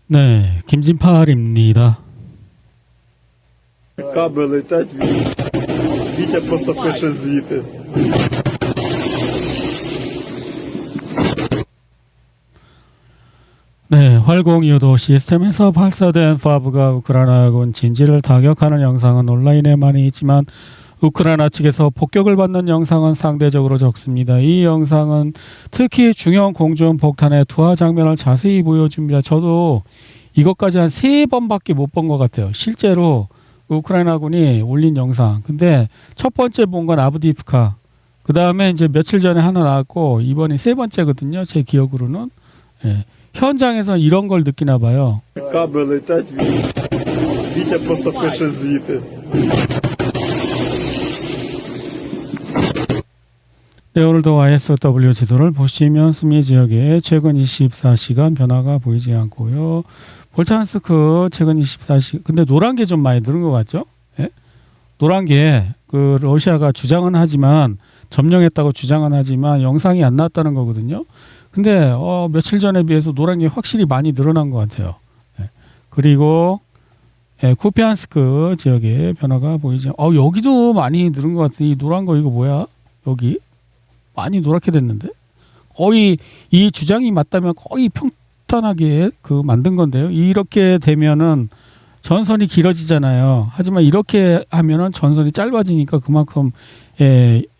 네, 김진팔입니다. Каби летять, Вітя просто пише звіти. 네, 활공 유도 시스템에서 발사된 파브가 우크라이나군 진지를 타격하는 영상은 온라인에 많이 있지만 우크라이나 측에서 폭격을 받는 영상은 상대적으로 적습니다. 이 영상은 특히 중형 공중 폭탄의 투하 장면을 자세히 보여줍니다. 저도 이것까지 한 3번밖에 못 본 것 같아요. 실제로 우크라이나군이 올린 영상. 근데 첫 번째 본 건 아브디프카. 그 다음에 이제 며칠 전에 하나 나왔고 이번이 3번째거든요. 제 기억으로는. 예. 현장에서 이런 걸 느끼나 봐요. Каби летять, Вітя просто пише звіти. 네, 오늘도 ISW 지도를 보시면 수미 지역에 최근 24시간 변화가 보이지 않고요. 볼찬스크 최근 24시간. 근데 노란 게 좀 많이 늘은 것 같죠? 예? 노란 게 그 러시아가 주장은 하지만 점령했다고 주장은 하지만 영상이 안 나왔다는 거거든요. 근데 며칠 전에 비해서 노란 게 확실히 많이 늘어난 것 같아요. 예. 그리고 쿠피안스크 지역에 변화가 보이지. 여기도 많이 늘은 것 같은데 이 노란 거 이거 뭐야? 여기 많이 노랗게 됐는데 거의 이 주장이 맞다면 거의 평탄하게 그 만든 건데요. 이렇게 되면은 전선이 길어지잖아요. 하지만 이렇게 하면은 전선이 짧아지니까 그만큼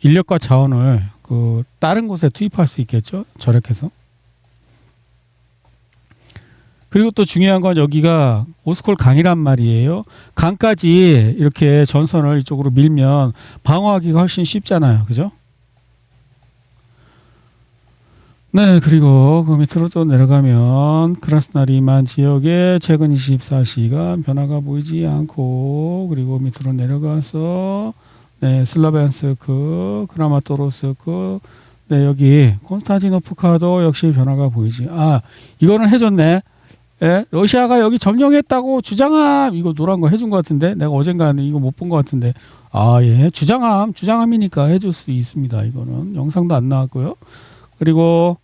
인력과 자원을 그 다른 곳에 투입할 수 있겠죠. 절약해서. 그리고 또 중요한 건 여기가 오스콜 강이란 말이에요. 강까지 이렇게 전선을 이쪽으로 밀면 방어하기가 훨씬 쉽잖아요. 그죠? 네, 그리고 그 밑으로 또 내려가면 크라스나리만 지역에 최근 24시간 변화가 보이지 않고 그리고 밑으로 내려가서 네, 슬라벤스크, 크라마토르스크 네, 여기 콘스탄티노프카도 역시 변화가 보이지. 이거는 해줬네. 예, 러시아가 여기 점령했다고 주장함. 이거 노란 거 해준 것 같은데 내가 어젠가 이거 못 본 것 같은데 예, 주장함이니까 해줄 수 있습니다. 이거는 영상도 안 나왔고요. 그리고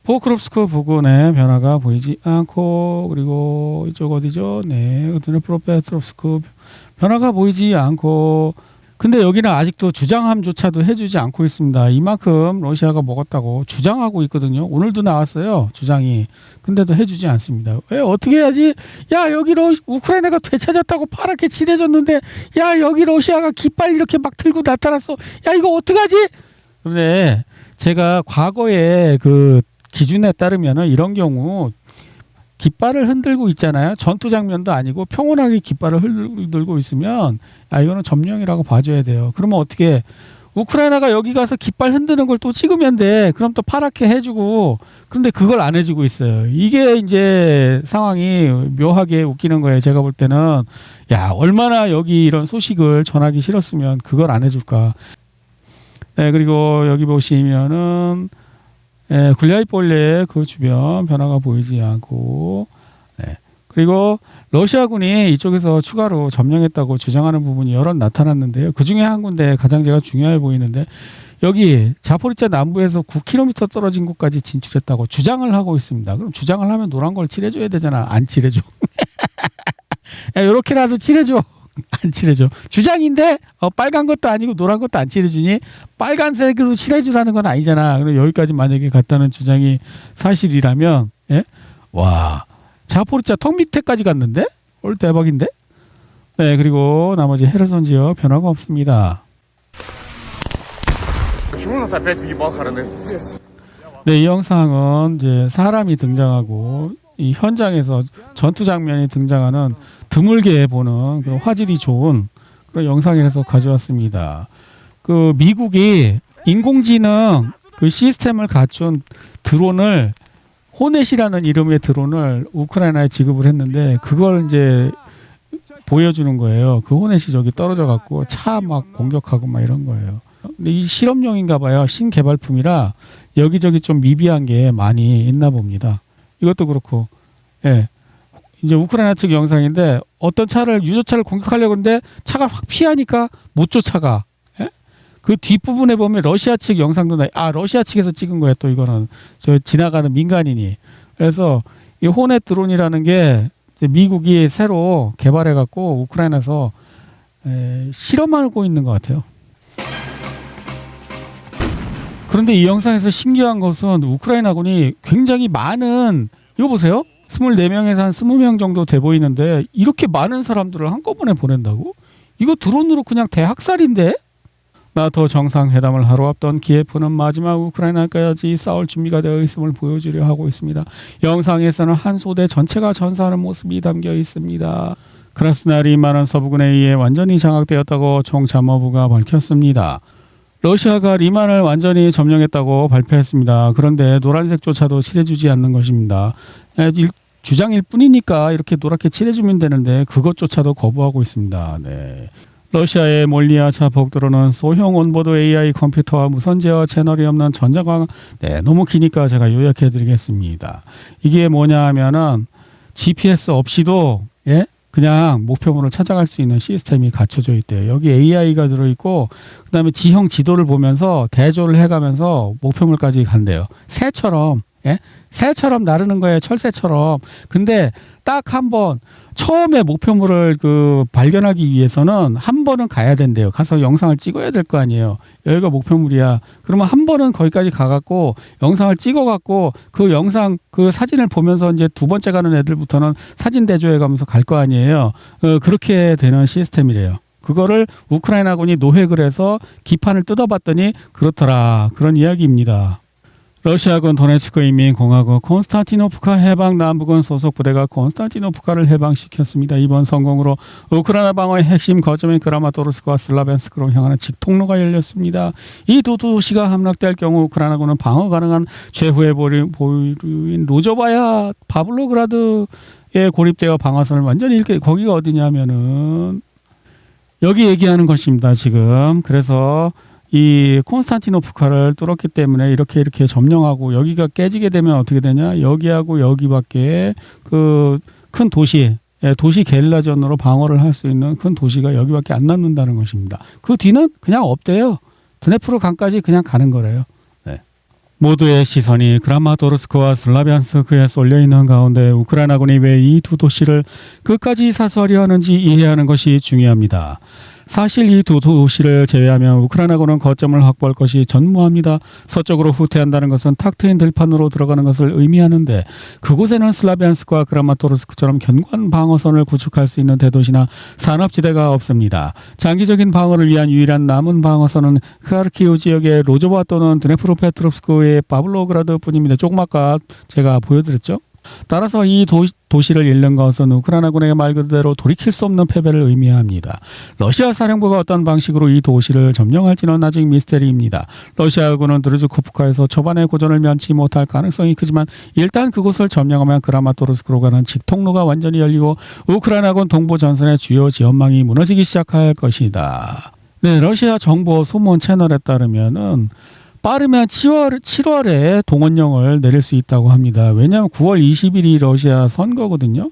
포크롭스크 부근에 변화가 보이지 않고 그리고 이쪽 어디죠? 네, 드네프로페트롭스크 변화가 보이지 않고 근데 여기는 아직도 주장함조차도 해주지 않고 있습니다. 이만큼 러시아가 먹었다고 주장하고 있거든요. 오늘도 나왔어요. 주장이. 근데도 해주지 않습니다. 왜 어떻게 해야지? 야 여기 우크라이나가 되찾았다고 파랗게 칠해줬는데 야 여기 러시아가 깃발 이렇게 막 들고 나타났어. 야 이거 어떡하지? 근데 제가 과거에 그 기준에 따르면은 이런 경우 깃발을 흔들고 있잖아요. 전투 장면도 아니고 평온하게 깃발을 흔들고 있으면 이거는 점령이라고 봐줘야 돼요. 그러면 어떻게 우크라이나가 여기 가서 깃발 흔드는 걸 또 찍으면 돼. 그럼 또 파랗게 해주고 그런데 그걸 안 해주고 있어요. 이게 이제 상황이 묘하게 웃기는 거예요. 제가 볼 때는 얼마나 여기 이런 소식을 전하기 싫었으면 그걸 안 해줄까. 네, 그리고 여기 보시면은 굴리아이폴레 그 주변 변화가 보이지 않고 그리고 러시아군이 이쪽에서 추가로 점령했다고 주장하는 부분이 여러 나타났는데요. 그 중에 한 군데 가장 제가 중요해 보이는데 여기 자포리자 남부에서 9km 떨어진 곳까지 진출했다고 주장을 하고 있습니다. 그럼 주장을 하면 노란 걸 칠해줘야 되잖아. 안 칠해줘. 이렇게라도 칠해줘. 안 칠해줘. 주장인데 빨간 것도 아니고 노란 것도 안 칠해주니 빨간색으로 칠해주라는 건 아니잖아. 그럼 여기까지 만약에 갔다는 주장이 사실이라면 와 자포리자 턱 밑에까지 갔는데? 대박인데? 네, 그리고 나머지 헤르손 지역 변화가 없습니다. 네, 이 영상은 이제 사람이 등장하고 이 현장에서 전투 장면이 등장하는 드물게 보는 그런 화질이 좋은 그런 영상이라서 가져왔습니다. 그 미국이 인공지능 그 시스템을 갖춘 드론을 호넷이라는 이름의 드론을 우크라이나에 지급을 했는데 그걸 이제 보여주는 거예요. 그 호넷이 저기 떨어져 갖고 차 막 공격하고 막 이런 거예요. 근데 이 실험용인가 봐요. 신개발품이라 여기저기 좀 미비한 게 많이 있나 봅니다. 이것도 그렇고 이제 우크라이나 측 영상인데 어떤 차를 유조차를 공격하려고 하는데 차가 확 피하니까 못 쫓아가. 그 뒷부분에 보면 러시아 측 영상도 러시아 측에서 찍은 거예요. 또 이거는 저 지나가는 민간인이. 그래서 이 호넷 드론이라는 게 이제 미국이 새로 개발해갖고 우크라이나에서 실험하고 있는 것 같아요. 그런데 이 영상에서 신기한 것은 우크라이나군이 굉장히 많은, 이거 보세요. 24명에서 한 20명 정도 돼 보이는데 이렇게 많은 사람들을 한꺼번에 보낸다고? 이거 드론으로 그냥 대학살인데? 나토 정상회담을 하루 앞둔 키예프는 마지막 우크라이나까지 싸울 준비가 되어 있음을 보여주려 하고 있습니다. 영상에서는 한 소대 전체가 전사하는 모습이 담겨 있습니다. 크라스나리만은 서부군에 의해 완전히 장악되었다고 총참모부가 밝혔습니다. 러시아가 리만을 완전히 점령했다고 발표했습니다. 그런데 노란색조차도 칠해주지 않는 것입니다. 주장일 뿐이니까 이렇게 노랗게 칠해주면 되는데 그것조차도 거부하고 있습니다. 네. 러시아의 몰리아차 복도로는 소형 온보드 AI 컴퓨터와 무선 제어 채널이 없는 전자광, 너무 기니까 제가 요약해드리겠습니다. 이게 뭐냐 하면은 GPS 없이도 그냥 목표물을 찾아갈 수 있는 시스템이 갖춰져 있대요. 여기 AI가 들어있고 그다음에 지형 지도를 보면서 대조를 해가면서 목표물까지 간대요. 새처럼 새처럼 나르는 거예요. 철새처럼. 근데 딱 한 번 처음에 목표물을 발견하기 위해서는 한 번은 가야 된대요. 가서 영상을 찍어야 될 거 아니에요. 여기가 목표물이야. 그러면 한 번은 거기까지 가갖고 영상을 찍어갖고 그 영상 사진을 보면서 이제 두 번째 가는 애들부터는 사진 대조해가면서 갈 거 아니에요. 그렇게 되는 시스템이래요. 그거를 우크라이나군이 노획을 해서 기판을 뜯어봤더니 그렇더라. 그런 이야기입니다. 러시아군 도네츠크 인민공화국 콘스탄티노프카 해방 남부군 소속 부대가 콘스탄티노프카를 해방시켰습니다. 이번 성공으로 우크라이나 방어의 핵심 거점인 크라마토르스크와 슬라벤스크로 향하는 직통로가 열렸습니다. 이 두 도시가 함락될 경우 우크라이나군은 방어 가능한 최후의 보루인 로조바야 바블로그라드에 고립되어 방어선을 완전히 잃게, 거기가 어디냐면은 여기 얘기하는 것입니다. 지금. 그래서 이 콘스탄티노프카를 뚫었기 때문에 이렇게 점령하고 여기가 깨지게 되면 어떻게 되냐? 여기하고 여기밖에 큰 도시 게릴라전으로 방어를 할 수 있는 큰 도시가 여기밖에 안 남는다는 것입니다. 그 뒤는 그냥 없대요. 드네프르 강까지 그냥 가는 거래요. 모두의 시선이 크라마토르스크와 슬라비안스크에 쏠려 있는 가운데 우크라이나군이 왜 이 두 도시를 끝까지 사수하려 하는지 이해하는 것이 중요합니다. 사실 이 두 도시를 제외하면 우크라이나군은 거점을 확보할 것이 전무합니다. 서쪽으로 후퇴한다는 것은 탁 트인 들판으로 들어가는 것을 의미하는데 그곳에는 슬라비안스크와 크라마토르스크처럼 견고한 방어선을 구축할 수 있는 대도시나 산업지대가 없습니다. 장기적인 방어를 위한 유일한 남은 방어선은 카르키우 지역의 로조바 또는 드네프로페트롭스크의 바블로그라드뿐입니다. 조금 아까 제가 보여드렸죠. 따라서 이 도시를 잃는 것은 우크라이나군에게 말 그대로 돌이킬 수 없는 패배를 의미합니다. 러시아 사령부가 어떤 방식으로 이 도시를 점령할지는 아직 미스테리입니다. 러시아군은 드르즈코프카에서 초반에 고전을 면치 못할 가능성이 크지만 일단 그곳을 점령하면 크라마토르스크로 가는 직통로가 완전히 열리고 우크라이나군 동부 전선의 주요 지원망이 무너지기 시작할 것이다. 러시아 정보 소문 채널에 따르면은 빠르면 7월에 동원령을 내릴 수 있다고 합니다. 왜냐하면 9월 20일이 러시아 선거거든요.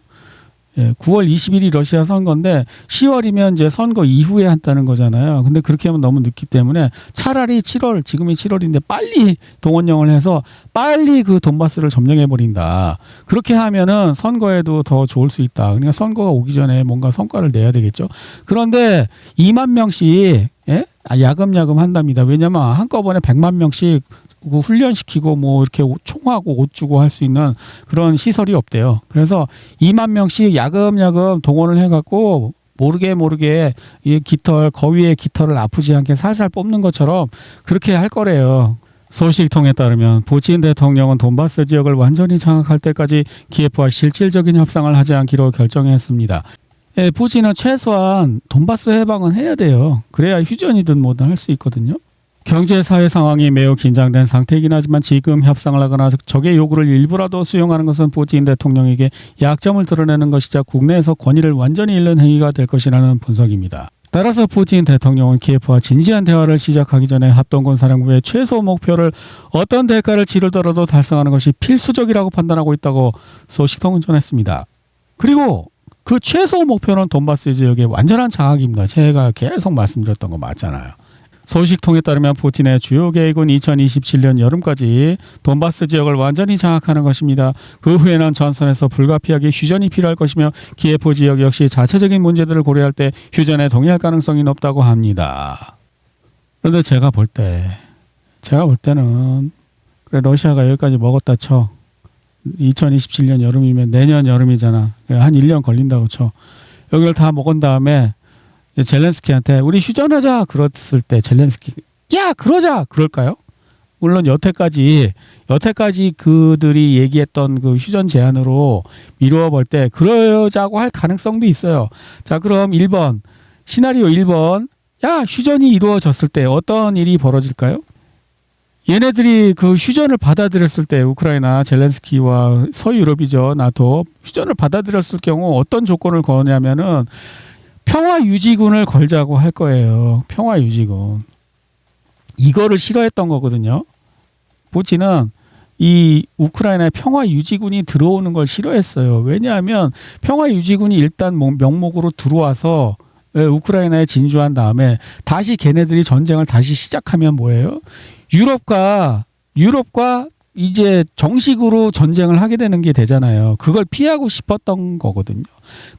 9월 20일이 러시아 선거인데 10월이면 이제 선거 이후에 한다는 거잖아요. 근데 그렇게 하면 너무 늦기 때문에 차라리 7월, 지금이 7월인데 빨리 동원령을 해서 빨리 그 돈바스를 점령해 버린다. 그렇게 하면은 선거에도 더 좋을 수 있다. 그러니까 선거가 오기 전에 뭔가 성과를 내야 되겠죠. 그런데 2만 명씩 야금야금 한답니다. 왜냐면 한꺼번에 100만 명씩 훈련시키고 뭐 이렇게 총하고 옷 주고 할 수 있는 그런 시설이 없대요. 그래서 2만 명씩 야금야금 동원을 해갖고 모르게 이 거위의 깃털을 아프지 않게 살살 뽑는 것처럼 그렇게 할 거래요. 소식통에 따르면 푸틴 대통령은 돈바스 지역을 완전히 장악할 때까지 키예프와 실질적인 협상을 하지 않기로 결정했습니다. 푸틴은 최소한 돈바스 해방은 해야 돼요. 그래야 휴전이든 뭐든 할 수 있거든요. 경제 사회 상황이 매우 긴장된 상태이긴 하지만 지금 협상을 하거나 적의 요구를 일부라도 수용하는 것은 푸틴 대통령에게 약점을 드러내는 것이자 국내에서 권위를 완전히 잃는 행위가 될 것이라는 분석입니다. 따라서 푸틴 대통령은 키예프와 진지한 대화를 시작하기 전에 합동군 사령부의 최소 목표를 어떤 대가를 치르더라도 달성하는 것이 필수적이라고 판단하고 있다고 소식통은 전했습니다. 그리고 그 최소 목표는 돈바스 지역의 완전한 장악입니다. 제가 계속 말씀드렸던 거 맞잖아요. 소식통에 따르면 푸틴의 주요 계획은 2027년 여름까지 돈바스 지역을 완전히 장악하는 것입니다. 그 후에는 전선에서 불가피하게 휴전이 필요할 것이며 키예프 지역 역시 자체적인 문제들을 고려할 때 휴전에 동의할 가능성이 높다고 합니다. 그런데 제가 볼 때는 그래 러시아가 여기까지 먹었다 쳐. 2027년 여름이면 내년 여름이잖아. 한 1년 걸린다고 쳐. 여기를 다 먹은 다음에 젤렌스키한테 우리 휴전하자 그랬을 때 젤렌스키 야 그러자 그럴까요? 물론 여태까지 그들이 얘기했던 그 휴전 제안으로 미루어 볼 때 그러자고 할 가능성도 있어요. 자 그럼 1번 시나리오 1번 야 휴전이 이루어졌을 때 어떤 일이 벌어질까요? 얘네들이 그 휴전을 받아들였을 때 우크라이나 젤렌스키와 서유럽이죠 나토 휴전을 받아들였을 경우 어떤 조건을 거냐면은 평화 유지군을 걸자고 할 거예요. 평화 유지군. 이거를 싫어했던 거거든요. 푸틴은 이 우크라이나에 평화 유지군이 들어오는 걸 싫어했어요. 왜냐하면 평화 유지군이 일단 명목으로 들어와서 우크라이나에 진주한 다음에 다시 걔네들이 전쟁을 다시 시작하면 뭐예요? 유럽과 이제 정식으로 전쟁을 하게 되는 게 되잖아요. 그걸 피하고 싶었던 거거든요.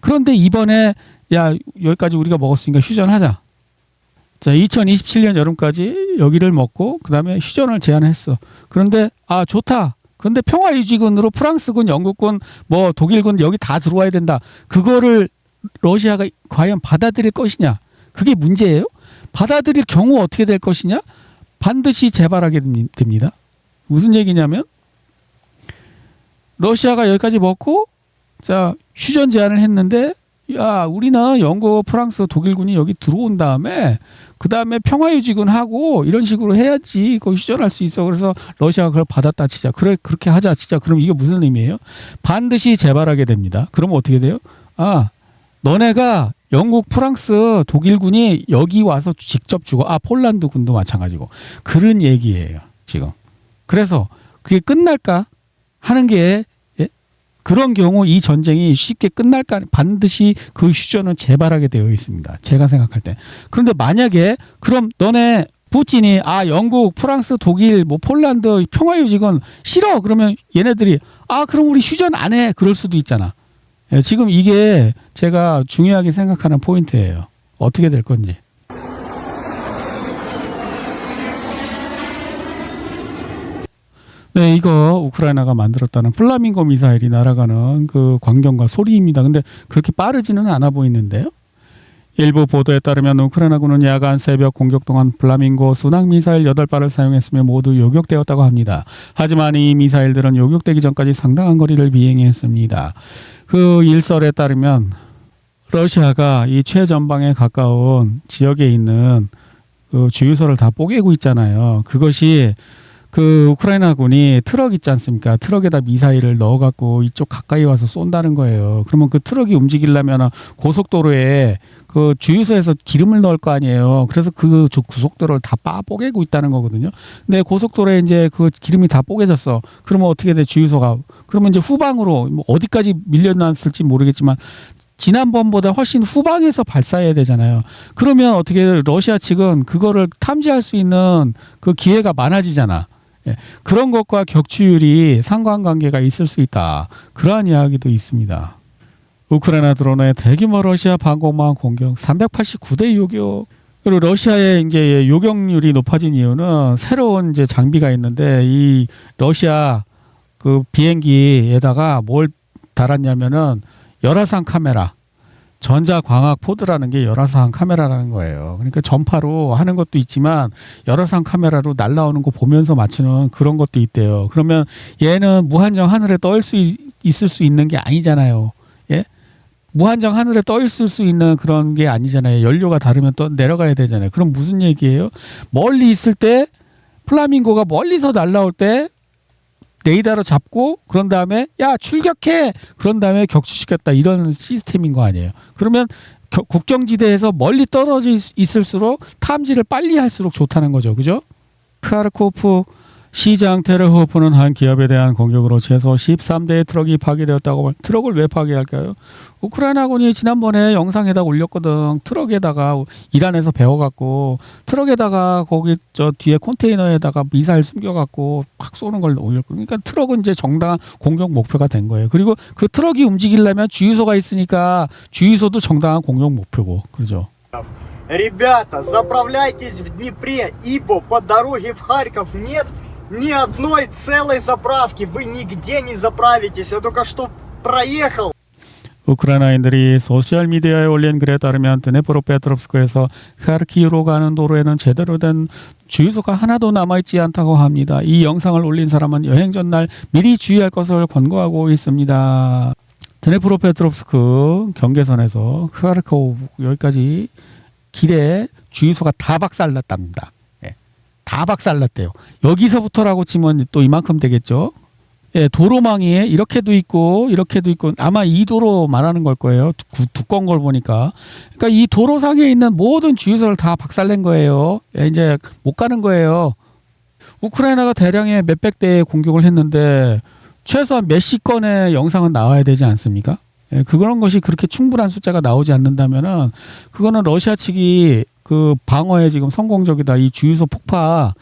그런데 이번에 야 여기까지 우리가 먹었으니까 휴전하자. 자 2027년 여름까지 여기를 먹고 그 다음에 휴전을 제안했어. 그런데 아 좋다. 그런데 평화유지군으로 프랑스군, 영국군, 뭐 독일군 여기 다 들어와야 된다. 그거를 러시아가 과연 받아들일 것이냐. 그게 문제예요. 받아들일 경우 어떻게 될 것이냐. 반드시 재발하게 됩니다. 무슨 얘기냐면 러시아가 여기까지 먹고 자 휴전 제안을 했는데 야 우리는 영국, 프랑스, 독일군이 여기 들어온 다음에 그 다음에 평화유지군 하고 이런 식으로 해야지 그 휴전할 수 있어. 그래서 러시아가 그걸 받았다 치자. 그래 그렇게 하자 치자. 그럼 이게 무슨 의미예요? 반드시 재발하게 됩니다. 그러면 어떻게 돼요? 아 너네가 영국, 프랑스, 독일군이 여기 와서 직접 죽어. 아 폴란드군도 마찬가지고. 그런 얘기예요 지금. 그래서 그게 끝날까 하는 게 그런 경우 이 전쟁이 쉽게 끝날까 반드시 그 휴전은 재발하게 되어 있습니다. 제가 생각할 때. 그런데 만약에 그럼 너네 푸틴이 아 영국, 프랑스, 독일, 뭐 폴란드 평화유지군 싫어 그러면 얘네들이 아 그럼 우리 휴전 안 해 그럴 수도 있잖아. 지금 이게 제가 중요하게 생각하는 포인트예요. 어떻게 될 건지. 네, 이거 우크라이나가 만들었다는 플라밍고 미사일이 날아가는 그 광경과 소리입니다. 근데 그렇게 빠르지는 않아 보이는데요. 일부 보도에 따르면 우크라이나군은 야간 새벽 공격 동안 플라밍고 순항 미사일 8발을 사용했으며 모두 요격되었다고 합니다. 하지만 이 미사일들은 요격되기 전까지 상당한 거리를 비행했습니다. 그 일설에 따르면 러시아가 이 최전방에 가까운 지역에 있는 그 주유소를 다 뽀개고 있잖아요. 그것이 그 우크라이나군이 트럭 있지 않습니까? 트럭에다 미사일을 넣어갖고 이쪽 가까이 와서 쏜다는 거예요. 그러면 그 트럭이 움직이려면 고속도로에 그 주유소에서 기름을 넣을 거 아니에요. 그래서 그 고속도로를 다 뽀개고 있다는 거거든요. 근데 고속도로에 이제 그 기름이 다 뽀개졌어. 그러면 어떻게 돼? 주유소가. 그러면 이제 후방으로 뭐 어디까지 밀려났을지 모르겠지만 지난번보다 훨씬 후방에서 발사해야 되잖아요. 그러면 어떻게 러시아 측은 그거를 탐지할 수 있는 그 기회가 많아지잖아. 예, 그런 것과 격추율이 상관관계가 있을 수 있다. 그러한 이야기도 있습니다. 우크라이나 드론의 대규모 러시아 방공망 공격 389대 요격. 그리고 러시아의 이제 요격률이 높아진 이유는 새로운 이제 장비가 있는데 이 러시아 그 비행기에다가 뭘 달았냐면은 열화상 카메라. 전자광학 포드라는 게 열화상 카메라라는 거예요. 그러니까 전파로 하는 것도 있지만 열화상 카메라로 날라오는 거 보면서 맞추는 그런 것도 있대요. 그러면 얘는 무한정 하늘에 떠 있을 수 있는 게 아니잖아요. 예? 무한정 하늘에 떠 있을 수 있는 그런 게 아니잖아요. 연료가 다르면 또 내려가야 되잖아요. 그럼 무슨 얘기예요? 멀리 있을 때 플라밍고가 멀리서 날라올 때 레이더로 잡고 그런 다음에 야 출격해 그런 다음에 격추시켰다 이런 시스템인 거 아니에요. 그러면 국경지대에서 멀리 떨어져 있을수록 탐지를 빨리 할수록 좋다는 거죠. 그죠? 크하르코프 시장 테레호프는 한 기업에 대한 공격으로 최소 13대의 트럭이 파괴되었다고. 트럭을 왜 파괴할까요? 우크라이나군이 지난번에 영상에다 올렸거든. 트럭에다가 이란에서 배워갖고 트럭에다가 거기 저 뒤에 컨테이너에다가 미사일 숨겨갖고 확 쏘는 걸 올렸거든. 그러니까 트럭은 이제 정당한 공격 목표가 된 거예요. 그리고 그 트럭이 움직이려면 주유소가 있으니까 주유소도 정당한 공격 목표고. 그러죠. Ребята, заправляйтесь в Днепре, ибо по дороге в Харьков нет ни одной целой заправки. Вы нигде не заправитесь. Я только что проехал. 우크라이나인들이 소셜미디어에 올린 글에 따르면 드네프로페트롭스크에서 카르키우로 가는 도로에는 제대로 된 주유소가 하나도 남아있지 않다고 합니다. 이 영상을 올린 사람은 여행 전날 미리 주의할 것을 권고하고 있습니다. 드네프로페트롭스크 경계선에서 카르키우 여기까지 길에 주유소가 다 박살났답니다. 예, 다 박살났대요. 여기서부터라고 치면 또 이만큼 되겠죠. 예, 도로망이 이렇게도 있고 이렇게도 있고 아마 이 도로 말하는 걸 거예요. 두꺼운 걸 보니까. 그러니까 이 도로상에 있는 모든 주유소를 다 박살낸 거예요. 예, 이제 못 가는 거예요. 우크라이나가 대량의 몇백 대의 공격을 했는데 최소한 몇십 건의 영상은 나와야 되지 않습니까? 예, 그런 것이 그렇게 충분한 숫자가 나오지 않는다면은 그거는 러시아 측이 그 방어에 지금 성공적이다. 이 주유소 폭파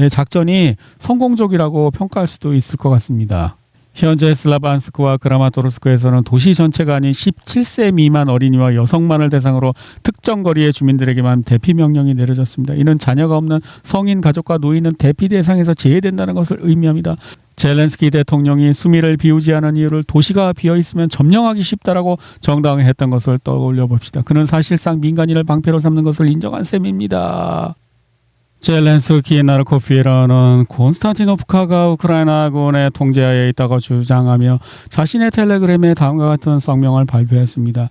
작전이 성공적이라고 평가할 수도 있을 것 같습니다. 현재 슬라반스크와 크라마토르스크에서는 도시 전체가 아닌 17세 미만 어린이와 여성만을 대상으로 특정 거리의 주민들에게만 대피 명령이 내려졌습니다. 이는 자녀가 없는 성인 가족과 노인은 대피 대상에서 제외된다는 것을 의미합니다. 젤렌스키 대통령이 수미를 비우지 않은 이유를 도시가 비어있으면 점령하기 쉽다라고 정당화했던 것을 떠올려 봅시다. 그는 사실상 민간인을 방패로 삼는 것을 인정한 셈입니다. 젤렌스키 나르코피에라는 콘스탄티노프카가 우크라이나군의 통제하에 있다고 주장하며 자신의 텔레그램에 다음과 같은 성명을 발표했습니다.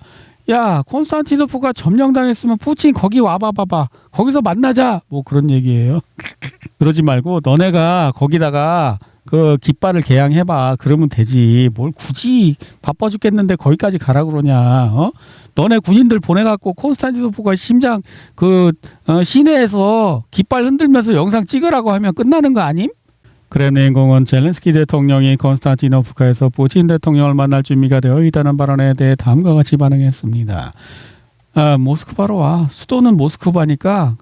야, 콘스탄티노프가 점령당했으면 푸틴 거기 와봐봐. 거기서 만나자. 뭐 그런 얘기예요. 그러지 말고 너네가 거기다가 그 깃발을 개양해봐. 그러면 되지. 뭘 굳이 바빠 죽겠는데 거기까지 가라 그러냐. 어? 너네 군인들 보내갖고 콘스탄티노프가 심장 시내에서 깃발 흔들면서 영상 찍으라고 하면 끝나는 거 아님? 크렘린궁은 젤렌스키 대통령이 콘스탄티노프카에서 푸틴 대통령을 만날 준비가 되어 있다는 발언에 대해 다음과 같이 반응했습니다. 모스크바로 와. 수도는 모스크바니까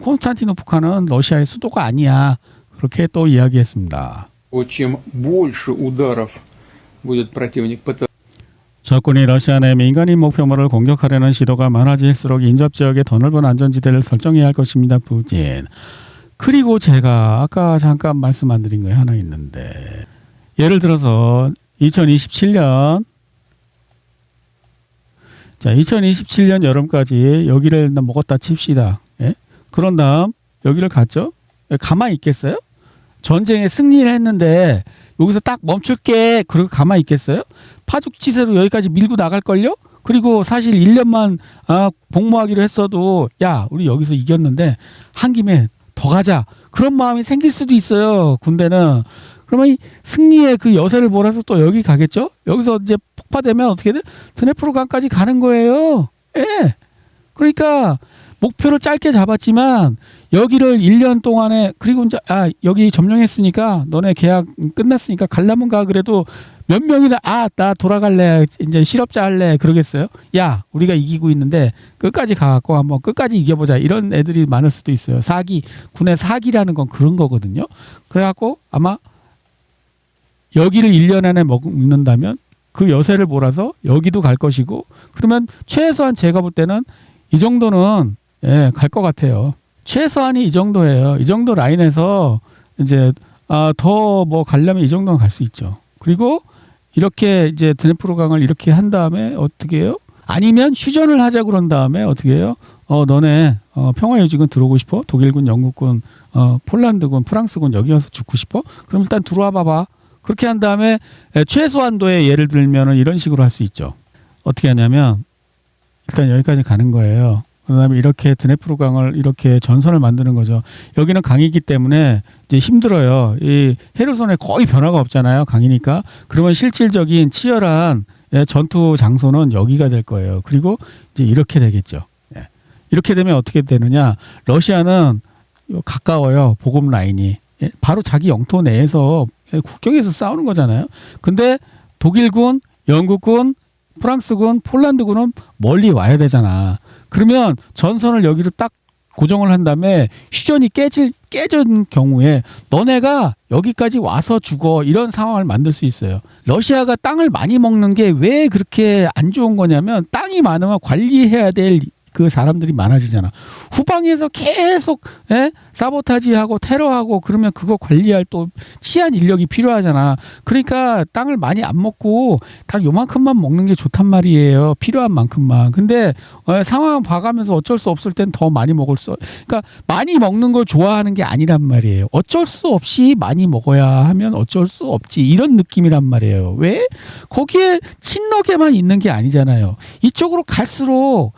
콘스탄티노프카는 러시아의 수도가 아니야. 그렇게 또 이야기했습니다. Чем больше ударов будет противник пытаться 적군이 러시아 내 민간인 목표물을 공격하려는 시도가 많아질수록 인접 지역에 더 넓은 안전지대를 설정해야 할 것입니다. 푸틴. 그리고 제가 아까 잠깐 말씀 안 드린 거 하나 있는데 예를 들어서 2027년 여름까지 여기를 먹었다 칩시다. 예? 그런 다음 여기를 갔죠. 가만히 있겠어요? 전쟁에 승리를 했는데 여기서 딱 멈출게 그리고 가만히 있겠어요? 파죽지세로 여기까지 밀고 나갈걸요? 그리고 사실 1년만 복무하기로 했어도 야 우리 여기서 이겼는데 한 김에 더 가자 그런 마음이 생길 수도 있어요. 군대는. 그러면 이 승리의 그 여세를 몰아서 또 여기 가겠죠? 여기서 이제 폭파되면 어떻게 돼? 드네프로강까지 가는 거예요. 예. 그러니까 목표를 짧게 잡았지만 여기를 1년 동안에 그리고 이제 여기 점령했으니까 너네 계약 끝났으니까 갈라면 가 그래도 몇 명이나 나 돌아갈래 이제 실업자 할래 그러겠어요? 야 우리가 이기고 있는데 끝까지 가갖고 한번 끝까지 이겨보자 이런 애들이 많을 수도 있어요. 사기 군의 사기라는 건 그런 거거든요. 그래갖고 아마 여기를 1년 안에 먹는다면 그 여세를 몰아서 여기도 갈 것이고 그러면 최소한 제가 볼 때는 이 정도는 갈 것 같아요. 최소한이 이 정도예요. 이 정도 라인에서 이제 더 뭐 가려면 이 정도는 갈 수 있죠. 그리고 이렇게 이제 드네프로강을 이렇게 한 다음에 어떻게 해요? 아니면 휴전을 하자 그런 다음에 어떻게 해요? 너네 평화유지군 들어오고 싶어? 독일군, 영국군, 폴란드군, 프랑스군 여기 와서 죽고 싶어? 그럼 일단 들어와 봐봐. 그렇게 한 다음에 최소한도의 예를 들면은 이런 식으로 할 수 있죠. 어떻게 하냐면 일단 여기까지 가는 거예요. 그다음에 이렇게 드네프로강을 이렇게 전선을 만드는 거죠. 여기는 강이기 때문에 이제 힘들어요. 이 헤르손에 거의 변화가 없잖아요. 강이니까. 그러면 실질적인 치열한 전투 장소는 여기가 될 거예요. 그리고 이제 이렇게 되겠죠. 이렇게 되면 어떻게 되느냐? 러시아는 가까워요. 보급 라인이. 예, 바로 자기 영토 내에서 국경에서 싸우는 거잖아요. 근데 독일군, 영국군, 프랑스군, 폴란드군은 멀리 와야 되잖아. 그러면 전선을 여기로 딱 고정을 한 다음에 휴전이 깨진 경우에 너네가 여기까지 와서 죽어 이런 상황을 만들 수 있어요. 러시아가 땅을 많이 먹는 게 왜 그렇게 안 좋은 거냐면 땅이 많으면 관리해야 될 그 사람들이 많아지잖아. 후방에서 계속 사보타지하고 테러하고 그러면 그거 관리할 또 치안 인력이 필요하잖아. 그러니까 땅을 많이 안 먹고 딱 요만큼만 먹는 게 좋단 말이에요. 필요한 만큼만. 근데 상황 봐가면서 어쩔 수 없을 땐 더 많이 먹을 수. 그러니까 많이 먹는 걸 좋아하는 게 아니란 말이에요. 어쩔 수 없이 많이 먹어야 하면 어쩔 수 없지. 이런 느낌이란 말이에요. 왜? 거기에 친러계만 있는 게 아니잖아요. 이쪽으로 갈수록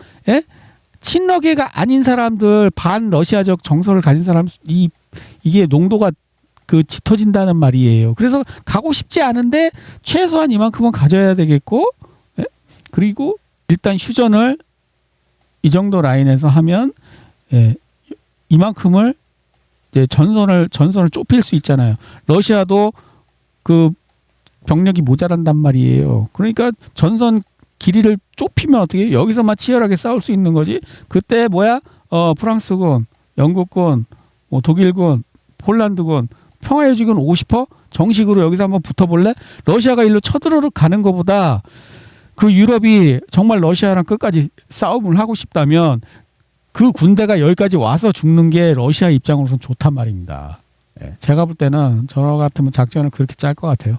친러계가 아닌 사람들 반 러시아적 정서를 가진 사람 이게 농도가 그 짙어진다는 말이에요. 그래서 가고 싶지 않은데 최소한 이만큼은 가져야 되겠고 그리고 일단 휴전을 이 정도 라인에서 하면 이만큼을 전선을 좁힐 수 있잖아요. 러시아도 그 병력이 모자란단 말이에요. 그러니까 전선 길이를 좁히면 어떻게 여기서만 치열하게 싸울 수 있는 거지. 그때 프랑스군, 영국군, 독일군, 폴란드군 평화유지군 오고 싶어? 정식으로 여기서 한번 붙어볼래? 러시아가 일로 쳐들어 가는 것보다 그 유럽이 정말 러시아랑 끝까지 싸움을 하고 싶다면 그 군대가 여기까지 와서 죽는 게 러시아 입장으로서는 좋단 말입니다. 제가 볼 때는 저 같으면 작전을 그렇게 짤 것 같아요.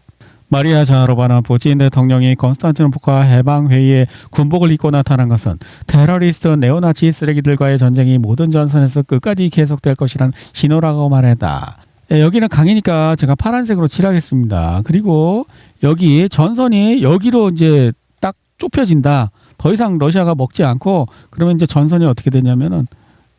마리아 자하로바는 푸틴 대통령이 konstantinopol과 해방회의에 군복을 입고 나타난 것은 테러리스트 네오나치 쓰레기들과의 전쟁이 모든 전선에서 끝까지 계속될 것이라는 신호라고 말했다. 여기는 강이니까 제가 파란색으로 칠하겠습니다. 그리고 여기 전선이 여기로 이제 딱 좁혀진다. 더 이상 러시아가 먹지 않고 그러면 이제 전선이 어떻게 되냐면은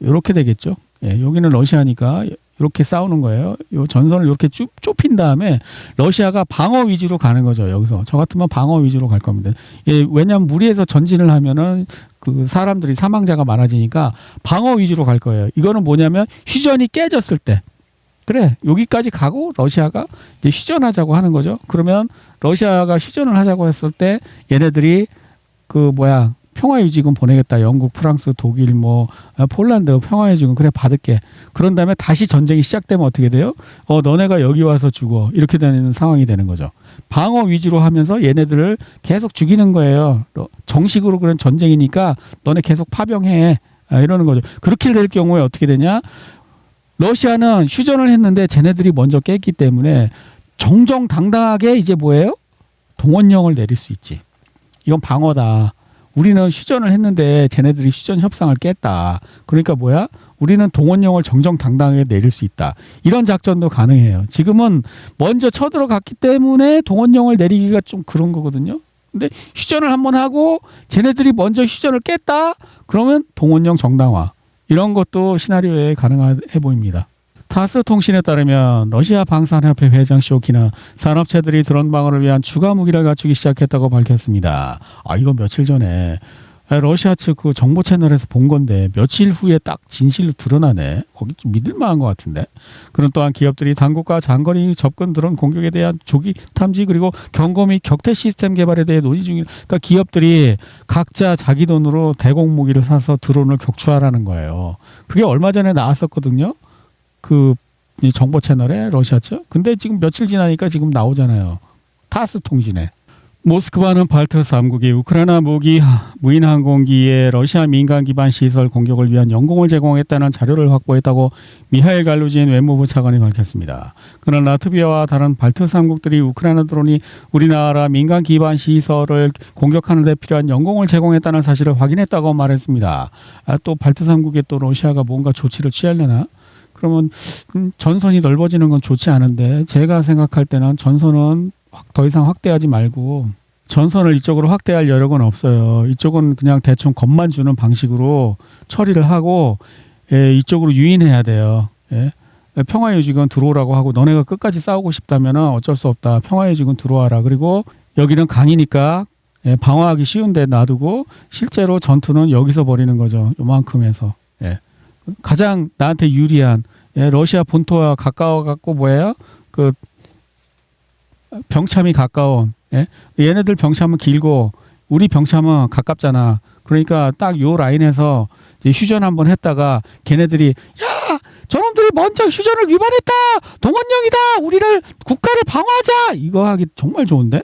이렇게 되겠죠. 여기는 러시아니까 이렇게 싸우는 거예요. 이 전선을 이렇게 좁힌 다음에 러시아가 방어 위주로 가는 거죠. 여기서 저 같으면 방어 위주로 갈 겁니다. 왜냐하면 무리해서 전진을 하면은 그 사람들이 사망자가 많아지니까 방어 위주로 갈 거예요. 이거는 뭐냐면 휴전이 깨졌을 때 그래 여기까지 가고 러시아가 이제 휴전하자고 하는 거죠. 그러면 러시아가 휴전을 하자고 했을 때 얘네들이 평화유지군 보내겠다. 영국, 프랑스, 독일, 폴란드 평화유지군 그래 받을게. 그런 다음에 다시 전쟁이 시작되면 어떻게 돼요? 너네가 여기 와서 죽어. 이렇게 되는 상황이 되는 거죠. 방어 위주로 하면서 얘네들을 계속 죽이는 거예요. 정식으로 그런 전쟁이니까 너네 계속 파병해. 이러는 거죠. 그렇게 될 경우에 어떻게 되냐? 러시아는 휴전을 했는데 쟤네들이 먼저 깼기 때문에 정정당당하게 이제 동원령을 내릴 수 있지. 이건 방어다. 우리는 휴전을 했는데 쟤네들이 휴전 협상을 깼다. 그러니까 우리는 동원령을 정정당당하게 내릴 수 있다. 이런 작전도 가능해요. 지금은 먼저 쳐들어갔기 때문에 동원령을 내리기가 좀 그런 거거든요. 근데 휴전을 한번 하고 쟤네들이 먼저 휴전을 깼다. 그러면 동원령 정당화. 이런 것도 시나리오에 가능해 보입니다. 타스 통신에 따르면 러시아 방산협회 회장 쇼키는 산업체들이 드론 방어를 위한 추가 무기를 갖추기 시작했다고 밝혔습니다. 이거 며칠 전에 러시아 측 그 정보 채널에서 본 건데 며칠 후에 딱 진실로 드러나네. 거기 좀 믿을만한 것 같은데. 그는 또한 기업들이 당국과 장거리 접근 드론 공격에 대한 조기 탐지 그리고 경고 및 격퇴 시스템 개발에 대해 논의 중인. 그러니까 기업들이 각자 자기 돈으로 대공 무기를 사서 드론을 격추하라는 거예요. 그게 얼마 전에 나왔었거든요. 그 정보 채널에 러시아 측. 근데 지금 며칠 지나니까 지금 나오잖아요. 타스 통신에. 모스크바는 발트 3국이 우크라이나 무인 항공기에 러시아 민간 기반 시설 공격을 위한 연공을 제공했다는 자료를 확보했다고 미하일 갈루진 외무부 차관이 밝혔습니다. 그는 라트비아와 다른 발트 3국들이 우크라이나 드론이 우리나라 민간 기반 시설을 공격하는 데 필요한 연공을 제공했다는 사실을 확인했다고 말했습니다. 또 발트 3국에 또 러시아가 뭔가 조치를 취하려나? 그러면 전선이 넓어지는 건 좋지 않은데 제가 생각할 때는 전선은 더 이상 확대하지 말고 전선을 이쪽으로 확대할 여력은 없어요. 이쪽은 그냥 대충 겁만 주는 방식으로 처리를 하고 이쪽으로 유인해야 돼요. 평화유지군 들어오라고 하고 너네가 끝까지 싸우고 싶다면 어쩔 수 없다. 평화유지군 들어와라. 그리고 여기는 강이니까 방어하기 쉬운데 놔두고 실제로 전투는 여기서 벌이는 거죠. 요만큼 해서. 가장 나한테 유리한 예, 러시아 본토와 가까워 갖고 뭐예요? 그 병참이 가까운. 예? 얘네들 병참은 길고 우리 병참은 가깝잖아. 그러니까 딱 요 라인에서 이제 휴전 한번 했다가 걔네들이 야 저놈들이 먼저 휴전을 위반했다. 동원령이다. 우리를 국가를 방어하자. 이거 하기 정말 좋은데.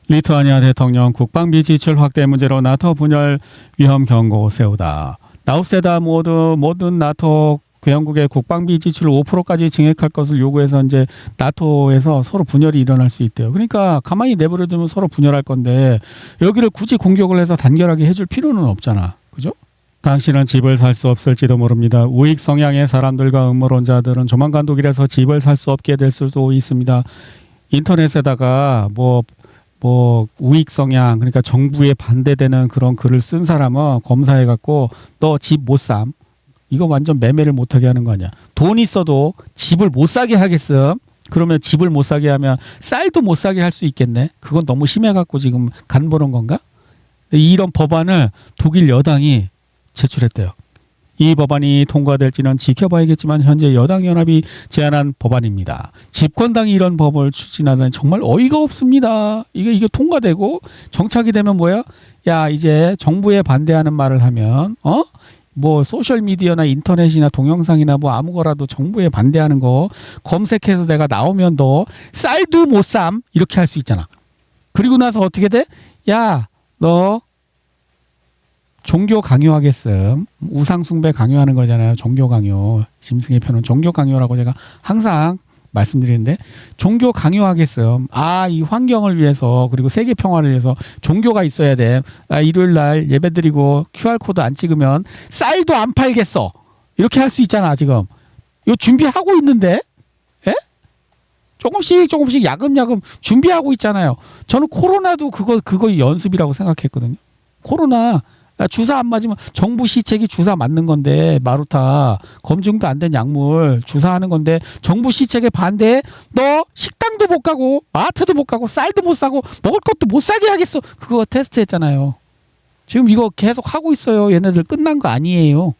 리투아니아 대통령 국방비 지출 확대 문제로 나토 분열 위험 경고 세우다. 나우세다 모든 나토 회원국의 국방비 지출 5%까지 증액할 것을 요구해서 이제 나토에서 서로 분열이 일어날 수 있대요. 그러니까 가만히 내버려두면 서로 분열할 건데 여기를 굳이 공격을 해서 단결하게 해줄 필요는 없잖아. 그죠? 당신은 집을 살 수 없을지도 모릅니다. 우익 성향의 사람들과 음모론자들은 조만간 독일에서 집을 살 수 없게 될 수도 있습니다. 인터넷에다가 뭐 우익 성향 그러니까 정부에 반대되는 그런 글을 쓴 사람은 검사해 갖고 너 집 못 삼. 이거 완전 매매를 못하게 하는 거 아니야. 돈 있어도 집을 못 사게 하겠음. 그러면 집을 못 사게 하면 쌀도 못 사게 할 수 있겠네. 그건 너무 심해갖고 지금 간 보는 건가? 이런 법안을 독일 여당이 제출했대요. 이 법안이 통과될지는 지켜봐야겠지만 현재 여당 연합이 제안한 법안입니다. 집권당이 이런 법을 추진하다니 정말 어이가 없습니다. 이게 통과되고 정착이 되면 뭐야? 야 이제 정부에 반대하는 말을 하면 뭐 소셜미디어나 인터넷이나 동영상이나 뭐 아무거라도 정부에 반대하는 거 검색해서 내가 나오면 너 쌀도 못 삼 이렇게 할 수 있잖아. 그리고 나서 어떻게 돼? 야 너 종교 강요하겠음. 우상 숭배 강요하는 거잖아요. 종교 강요. 짐승의 편은 종교 강요라고 제가 항상 말씀드리는데 종교 강요하겠음. 이 환경을 위해서 그리고 세계 평화를 위해서 종교가 있어야 돼. 일요일 날 예배드리고 QR코드 안 찍으면 쌀도 안 팔겠어. 이렇게 할 수 있잖아 지금. 이거 준비하고 있는데 예? 조금씩 야금야금 준비하고 있잖아요. 저는 코로나도 그거 연습이라고 생각했거든요. 코로나 주사 안 맞으면 정부 시책이 주사 맞는 건데 마루타 검증도 안 된 약물 주사하는 건데 정부 시책에 반대해 너 식당도 못 가고 마트도 못 가고 쌀도 못 사고 먹을 것도 못 사게 하겠어. 그거 테스트했잖아요. 지금 이거 계속 하고 있어요. 얘네들 끝난 거 아니에요.